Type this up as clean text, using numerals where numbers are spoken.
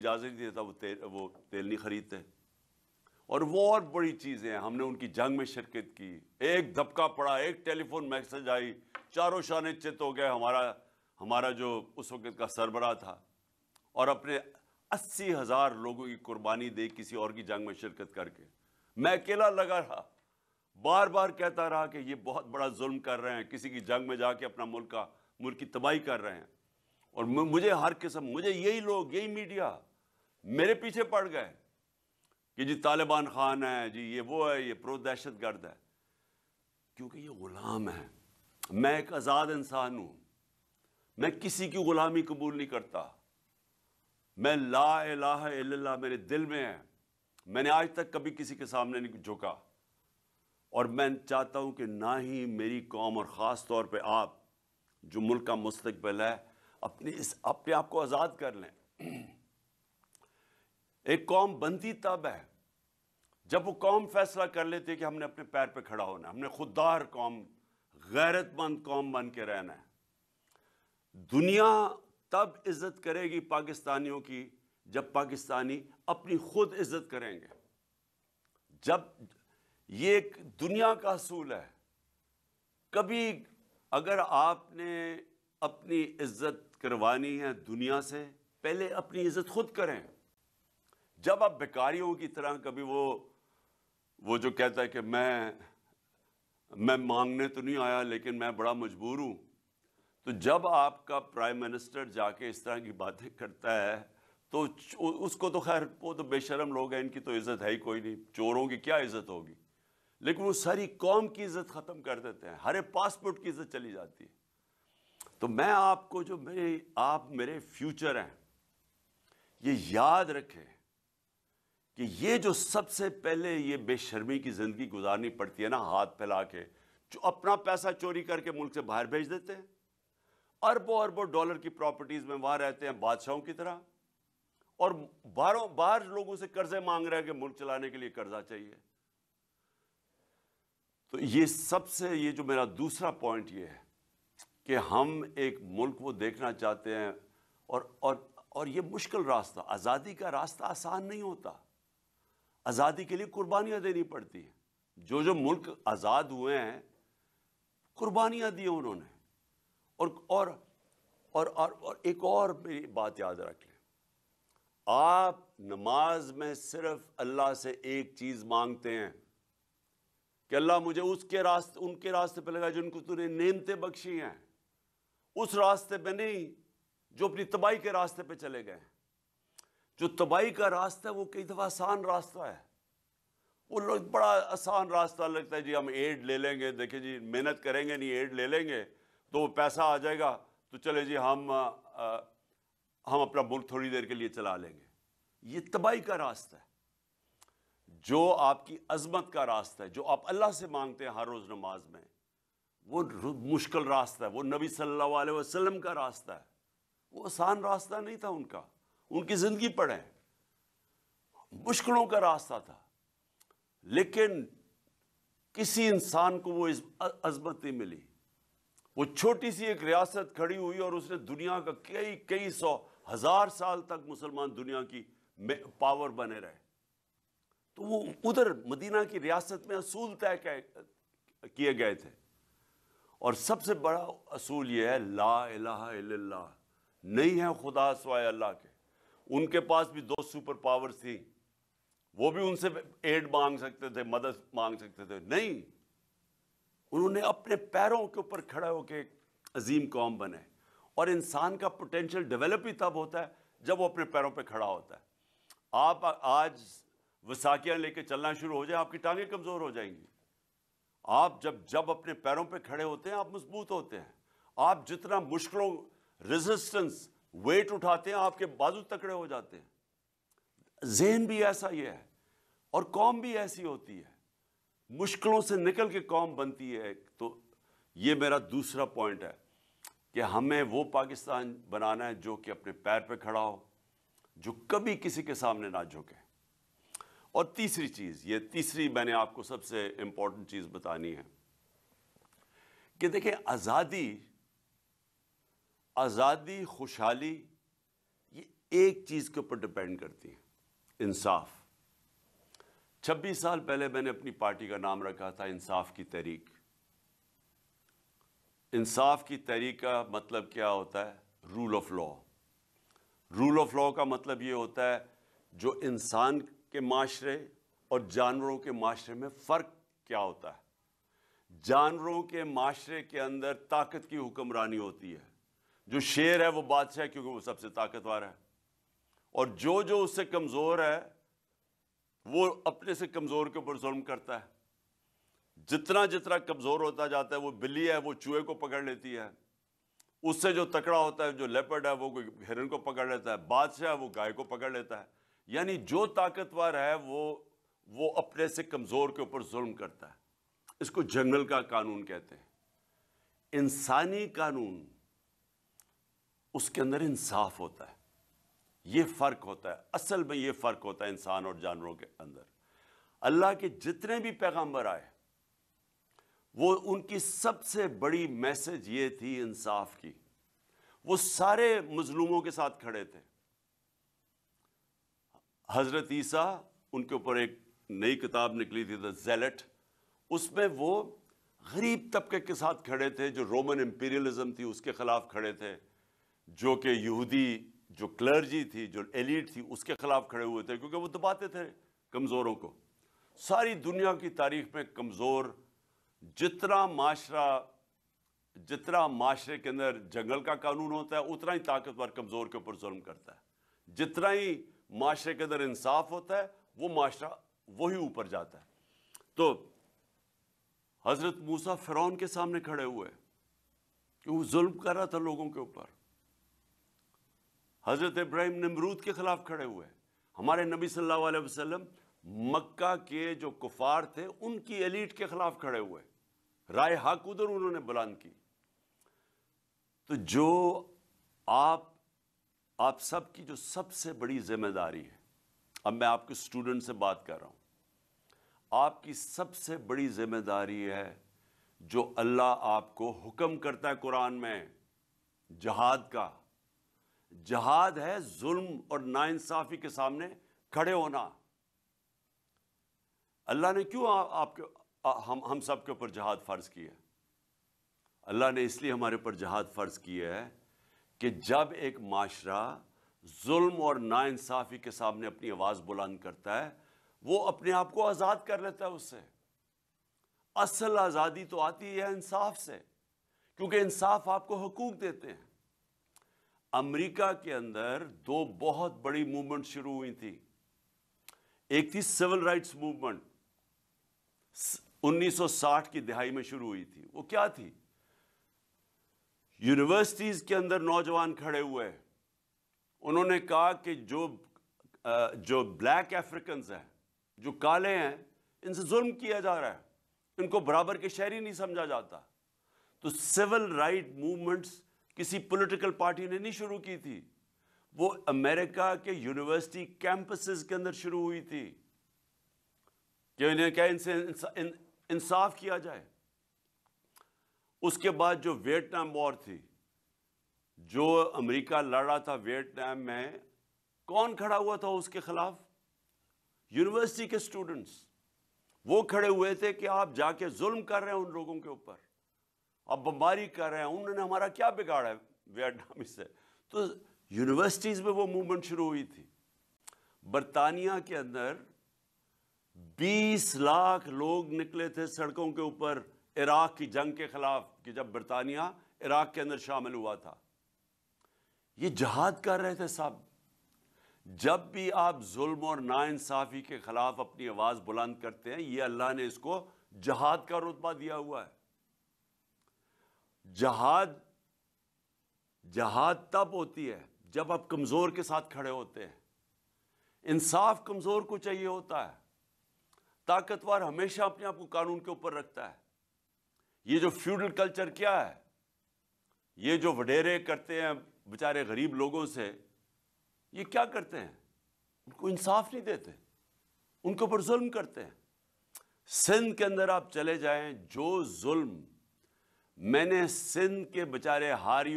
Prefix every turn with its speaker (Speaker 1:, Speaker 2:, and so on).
Speaker 1: اجازت نہیں دیتا وہ تیل نہیں خریدتے. اور وہ اور بڑی چیزیں ہیں. ہم نے ان کی جنگ میں شرکت کی. ایک دھبکا پڑا, ایک ٹیلی فون میسج آئی, چاروں شانے چت ہو گئے. ہمارا جو اس وقت کا سربراہ تھا, اور اپنے 80,000 لوگوں کی قربانی دے کسی اور کی جنگ میں شرکت کر کے. میں اکیلا لگا رہا, بار بار کہتا رہا کہ یہ بہت بڑا ظلم کر رہے ہیں, کسی کی جنگ میں جا کے اپنا ملک کی تباہی کر رہے ہیں. اور مجھے ہر قسم, مجھے یہی لوگ, یہی میڈیا میرے پیچھے پڑ گئے کہ جی طالبان خان ہے, جی یہ وہ ہے, یہ پرو دہشت گرد ہے. کیونکہ یہ غلام ہے. میں ایک آزاد انسان ہوں, میں کسی کی غلامی قبول نہیں کرتا. میں لا الہ الا اللہ میرے دل میں ہے. میں نے آج تک کبھی کسی کے سامنے نہیں جھکا, اور میں چاہتا ہوں کہ نہ ہی میری قوم, اور خاص طور پہ آپ جو ملک کا مستقبل ہے, اپنے آپ کو آزاد کر لیں. ایک قوم بنتی تب ہے جب وہ قوم فیصلہ کر لیتی ہے کہ ہم نے اپنے پیر پہ کھڑا ہونا ہے, ہم نے خوددار قوم, غیرت مند قوم بن کے رہنا ہے. دنیا تب عزت کرے گی پاکستانیوں کی جب پاکستانی اپنی خود عزت کریں گے. جب یہ ایک دنیا کا اصول ہے, کبھی اگر آپ نے اپنی عزت کروانی ہے دنیا سے, پہلے اپنی عزت خود کریں. جب آپ بیکاریوں کی طرح کبھی وہ جو کہتا ہے کہ میں مانگنے تو نہیں آیا لیکن میں بڑا مجبور ہوں, تو جب آپ کا پرائم منسٹر جا کے اس طرح کی باتیں کرتا ہے تو اس کو تو خیر, وہ تو بے شرم لوگ ہیں, ان کی تو عزت ہے ہی کوئی نہیں, چوروں کی کیا عزت ہوگی. لیکن وہ ساری قوم کی عزت ختم کر دیتے ہیں, ہر پاسپورٹ کی عزت چلی جاتی ہے. تو میں آپ کو جو آپ میرے فیوچر ہیں, یہ یاد رکھیں کہ یہ جو سب سے پہلے یہ بے شرمی کی زندگی گزارنی پڑتی ہے نا, ہاتھ پھیلا کے, جو اپنا پیسہ چوری کر کے ملک سے باہر بھیج دیتے ہیں, اربوں ڈالر کی پراپرٹیز میں وہاں رہتے ہیں بادشاہوں کی طرح, اور باہر لوگوں سے قرضے مانگ رہے ہیں کہ ملک چلانے کے لیے قرضہ چاہیے. تو یہ جو میرا دوسرا پوائنٹ یہ ہے کہ ہم ایک ملک وہ دیکھنا چاہتے ہیں, اور یہ مشکل راستہ, آزادی کا راستہ آسان نہیں ہوتا. آزادی کے لیے قربانیاں دینی پڑتی ہیں. جو ملک آزاد ہوئے ہیں قربانیاں دی انہوں نے. اور ایک اور میری بات یاد رکھ لیں, آپ نماز میں صرف اللہ سے ایک چیز مانگتے ہیں کہ اللہ مجھے ان کے راستے پہ لگا جن کو تو نے نعمتیں بخشی ہیں, اس راستے پہ نہیں جو اپنی تباہی کے راستے پہ چلے گئے. جو تباہی کا راستہ ہے وہ کئی دفعہ آسان راستہ ہے. وہ لوگ بڑا آسان راستہ لگتا ہے, جی ہم ایڈ لے لیں گے, دیکھیں جی محنت کریں گے نہیں, ایڈ لے لیں گے تو وہ پیسہ آ جائے گا, تو چلے جی ہم اپنا ملک تھوڑی دیر کے لیے چلا لیں گے. یہ تباہی کا راستہ ہے. جو آپ کی عظمت کا راستہ ہے, جو آپ اللہ سے مانگتے ہیں ہر روز نماز میں, وہ مشکل راستہ ہے. وہ نبی صلی اللہ علیہ وسلم کا راستہ ہے, وہ آسان راستہ نہیں تھا ان کا. ان کی زندگی پڑھیں, مشکلوں کا راستہ تھا. لیکن کسی انسان کو وہ عظمت نہیں ملی. وہ چھوٹی سی ایک ریاست کھڑی ہوئی اور اس نے دنیا کا کئی سو ہزار سال تک مسلمان دنیا کی پاور بنے رہے. تو وہ ادھر مدینہ کی ریاست میں اصول طے کیے گئے تھے, اور سب سے بڑا اصول یہ ہے لا الہ الا اللہ, نہیں ہے خدا سوائے اللہ کے. ان کے پاس بھی 2 سپر پاورز تھیں, وہ بھی ان سے ایڈ مانگ سکتے تھے, مدد مانگ سکتے تھے. نہیں, انہوں نے اپنے پیروں کے اوپر کھڑا ہو کے ایک عظیم قوم بنے. اور انسان کا پوٹینشیل ڈیولپ ہی تب ہوتا ہے جب وہ اپنے پیروں پہ کھڑا ہوتا ہے. آپ آج وثاقیاں لے کے چلنا شروع ہو جائیں, آپ کی ٹانگیں کمزور ہو جائیں گی. آپ جب اپنے پیروں پہ کھڑے ہوتے ہیں آپ مضبوط ہوتے ہیں. آپ جتنا مشکلوں ریزسٹنس ویٹ اٹھاتے ہیں آپ کے بازو تکڑے ہو جاتے ہیں. ذہن بھی ایسا ہی ہے, اور قوم بھی ایسی ہوتی ہے, مشکلوں سے نکل کے قوم بنتی ہے. تو یہ میرا دوسرا پوائنٹ ہے کہ ہمیں وہ پاکستان بنانا ہے جو کہ اپنے پیر پہ کھڑا ہو, جو کبھی کسی کے سامنے نہ جھکے. اور تیسری چیز, یہ تیسری میں نے آپ کو سب سے امپورٹنٹ چیز بتانی ہے کہ دیکھیں آزادی خوشحالی ایک چیز کے اوپر ڈپینڈ کرتی ہیں, انصاف. 26 سال پہلے میں نے اپنی پارٹی کا نام رکھا تھا انصاف کی تحریک. انصاف کی تحریک کا مطلب کیا ہوتا ہے؟ Rule of law. Rule of law کا مطلب یہ ہوتا ہے جو انسان کے معاشرے اور جانوروں کے معاشرے میں فرق کیا ہوتا ہے. جانوروں کے معاشرے کے اندر طاقت کی حکمرانی ہوتی ہے. جو شیر ہے وہ بادشاہ ہے کیونکہ وہ سب سے طاقتور ہے, اور جو اس سے کمزور ہے وہ اپنے سے کمزور کے اوپر ظلم کرتا ہے. جتنا کمزور ہوتا جاتا ہے, وہ بلی ہے وہ چوہے کو پکڑ لیتی ہے, اس سے جو تکڑا ہوتا ہے جو لیپرڈ ہے وہ کوئی ہرن کو پکڑ لیتا ہے, بادشاہ وہ گائے کو پکڑ لیتا ہے. یعنی جو طاقتور ہے وہ اپنے سے کمزور کے اوپر ظلم کرتا ہے. اس کو جنگل کا قانون کہتے ہیں. انسانی قانون, اس کے اندر انصاف ہوتا ہے. یہ فرق ہوتا ہے, اصل میں یہ فرق ہوتا ہے انسان اور جانوروں کے اندر. اللہ کے جتنے بھی پیغمبر آئے وہ ان کی سب سے بڑی میسج یہ تھی انصاف کی. وہ سارے مظلوموں کے ساتھ کھڑے تھے. حضرت عیسیٰ, ان کے اوپر ایک نئی کتاب نکلی تھی دا زیلٹ, اس میں وہ غریب طبقے کے ساتھ کھڑے تھے, جو رومن امپیریلزم تھی اس کے خلاف کھڑے تھے, جو کہ یہودی جو کلرجی تھی, جو ایلیٹ تھی, اس کے خلاف کھڑے ہوئے تھے, کیونکہ وہ دباتے تھے کمزوروں کو. ساری دنیا کی تاریخ میں کمزور, جتنا معاشرے کے اندر جنگل کا قانون ہوتا ہے اتنا ہی طاقتور کمزور کے اوپر ظلم کرتا ہے. جتنا ہی معاشرے کے اندر انصاف ہوتا ہے وہ معاشرہ وہی اوپر جاتا ہے. تو حضرت موسیٰ فرعون کے سامنے کھڑے ہوئے کہ وہ ظلم کر رہا تھا لوگوں کے اوپر. حضرت ابراہیم نمرود کے خلاف کھڑے ہوئے. ہمارے نبی صلی اللہ علیہ وسلم مکہ کے جو کفار تھے ان کی ایلیٹ کے خلاف کھڑے ہوئے, رائے حق ادھر انہوں نے بلند کی. تو جو آپ سب کی جو سب سے بڑی ذمہ داری ہے, اب میں آپ کے اسٹوڈنٹ سے بات کر رہا ہوں, آپ کی سب سے بڑی ذمہ داری ہے جو اللہ آپ کو حکم کرتا ہے قرآن میں, جہاد کا. جہاد ہے ظلم اور ناانصافی کے سامنے کھڑے ہونا. اللہ نے کیوں ہم سب کے اوپر جہاد فرض کیا ہے؟ اللہ نے اس لیے ہمارے اوپر جہاد فرض کیا ہے کہ جب ایک معاشرہ ظلم اور ناانصافی کے سامنے اپنی آواز بلند کرتا ہے وہ اپنے آپ کو آزاد کر لیتا ہے اس سے. اصل آزادی تو آتی ہے انصاف سے, کیونکہ انصاف آپ کو حقوق دیتے ہیں. امریکہ کے اندر دو بہت بڑی موومنٹ شروع ہوئی تھی. ایک تھی سول رائٹس موومنٹ, 1960 کی دہائی میں شروع ہوئی تھی. وہ کیا تھی؟ یونیورسٹیز کے اندر نوجوان کھڑے ہوئے, انہوں نے کہا کہ جو بلیک افریکنز ہیں, جو کالے ہیں, ان سے ظلم کیا جا رہا ہے, ان کو برابر کے شہری نہیں سمجھا جاتا. تو سول رائٹ موومنٹس کسی پولیٹیکل پارٹی نے نہیں شروع کی تھی, وہ امریکہ کے یونیورسٹی کیمپسز کے اندر شروع ہوئی تھی کہ انہیں کیا ان سے انصاف کیا جائے. اس کے بعد جو ویتنام وار تھی, جو امریکہ لڑ رہا تھا ویتنام میں, کون کھڑا ہوا تھا اس کے خلاف؟ یونیورسٹی کے اسٹوڈنٹس. وہ کھڑے ہوئے تھے کہ آپ جا کے ظلم کر رہے ہیں ان لوگوں کے اوپر, آپ بمباری کر رہے ہیں, انہوں نے ہمارا کیا بگاڑا ہے ویتنامی سے. تو یونیورسٹیز میں وہ موومنٹ شروع ہوئی تھی. برطانیہ کے اندر 20 لاکھ لوگ نکلے تھے سڑکوں کے اوپر عراق کی جنگ کے خلاف, کہ جب برطانیہ عراق کے اندر شامل ہوا تھا. یہ جہاد کر رہے تھے سب. جب بھی آپ ظلم اور ناانصافی کے خلاف اپنی آواز بلند کرتے ہیں, یہ اللہ نے اس کو جہاد کا رتبہ دیا ہوا ہے. جہاد تب ہوتی ہے جب آپ کمزور کے ساتھ کھڑے ہوتے ہیں. انصاف کمزور کو چاہیے ہوتا ہے. طاقتور ہمیشہ اپنے آپ کو قانون کے اوپر رکھتا ہے. یہ جو فیوڈل کلچر کیا ہے, یہ جو وڈیرے کرتے ہیں بیچارے غریب لوگوں سے, یہ کیا کرتے ہیں؟ ان کو انصاف نہیں دیتے, ان کے اوپر ظلم کرتے ہیں. سندھ کے اندر آپ چلے جائیں, جو ظلم میں نے سندھ کے بیچارے ہاریوں